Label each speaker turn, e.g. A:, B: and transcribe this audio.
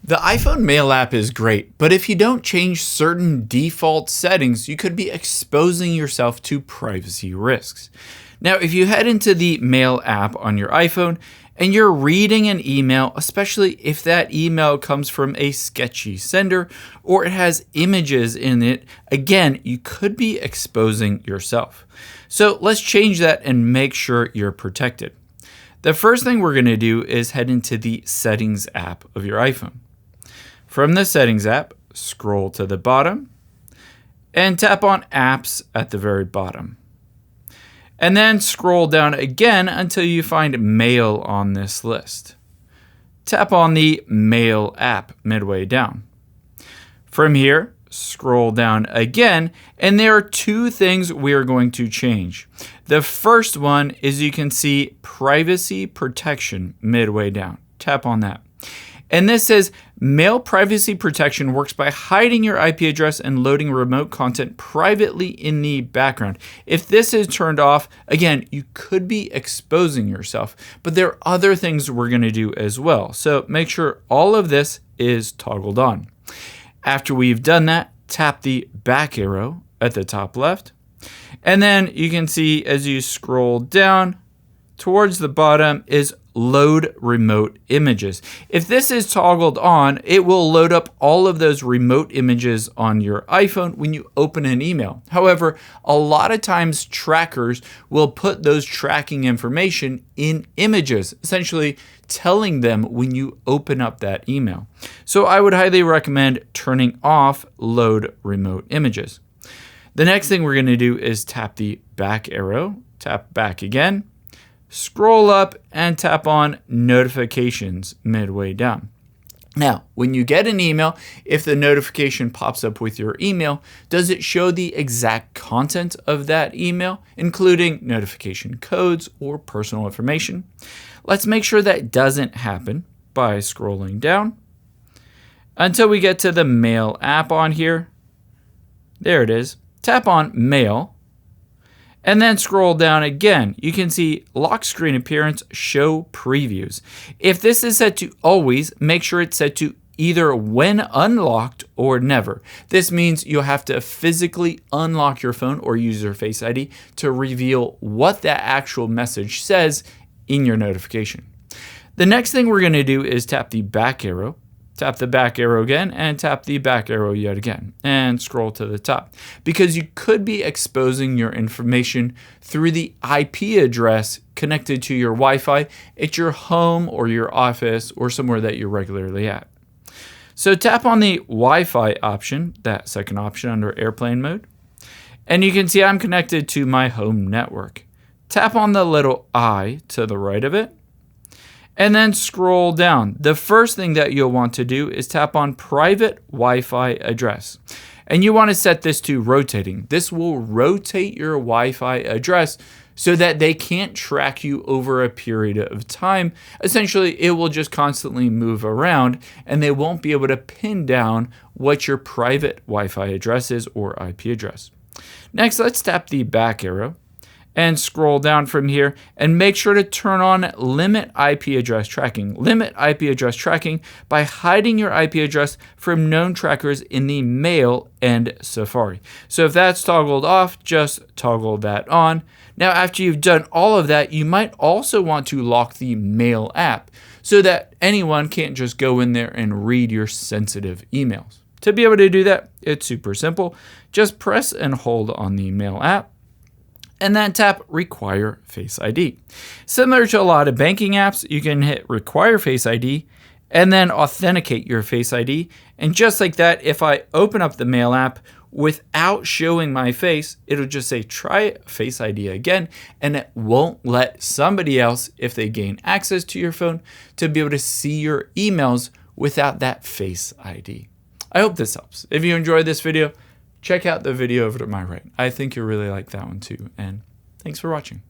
A: The iPhone Mail app is great, but if you don't change certain default settings, you could be exposing yourself to privacy risks. Now, if you head into the Mail app on your iPhone and you're reading an email, especially if that email comes from a sketchy sender or it has images in it, again, you could be exposing yourself. So let's change that and make sure you're protected. The first thing we're going to do is head into the Settings app of your iPhone. From the Settings app, scroll to the bottom and tap on Apps at the very bottom. And then scroll down again until you find Mail on this list. Tap on the Mail app midway down. From here, scroll down again, and there are two things we are going to change. The first one is you can see Privacy Protection midway down. Tap on that. And this says, Mail privacy protection works by hiding your IP address and loading remote content privately in the background. If this is turned off, again, you could be exposing yourself, but there are other things we're going to do as well. So make sure all of this is toggled on. After we've done that, tap the back arrow at the top left. And then you can see as you scroll down towards the bottom is Load Remote Images. If this is toggled on, it will load up all of those remote images on your iPhone when you open an email. However, a lot of times trackers will put those tracking information in images, essentially telling them when you open up that email. So I would highly recommend turning off Load Remote Images. The next thing we're going to do is tap the back arrow, tap back again, scroll up and tap on Notifications midway down. Now, when you get an email, if the notification pops up with your email, does it show the exact content of that email, including notification codes or personal information? Let's make sure that doesn't happen by scrolling down until we get to the Mail app on here. There it is. Tap on Mail. And then scroll down again. You can see Lock Screen Appearance Show Previews. If this is set to always, make sure it's set to either when unlocked or never. This means you'll have to physically unlock your phone or use your Face ID to reveal what that actual message says in your notification. The next thing we're going to do is tap the back arrow. Tap the back arrow again and tap the back arrow yet again and scroll to the top because you could be exposing your information through the IP address connected to your Wi-Fi at your home or your office or somewhere that you're regularly at. So tap on the Wi-Fi option, that second option under airplane mode, and you can see I'm connected to my home network. Tap on the little I to the right of it. And then scroll down. The first thing that you'll want to do is tap on Private Wi-Fi Address. And you want to set this to rotating. This will rotate your Wi-Fi address so that they can't track you over a period of time. Essentially, it will just constantly move around and they won't be able to pin down what your private Wi-Fi address is or IP address. Next, let's tap the back arrow and scroll down from here and make sure to turn on Limit IP Address Tracking. Limit IP Address Tracking by hiding your IP address from known trackers in the Mail and Safari. So if that's toggled off, just toggle that on. Now, after you've done all of that, you might also want to lock the Mail app so that anyone can't just go in there and read your sensitive emails. To be able to do that, it's super simple. Just press and hold on the Mail app, and then tap Require Face ID. Similar to a lot of banking apps, you can hit Require Face ID and then authenticate your Face ID. And just like that, if I open up the Mail app without showing my face, it'll just say try Face ID again, and it won't let somebody else, if they gain access to your phone, to be able to see your emails without that Face ID. I hope this helps. If you enjoyed this video, check out the video over to my right. I think you'll really like that one too. And thanks for watching.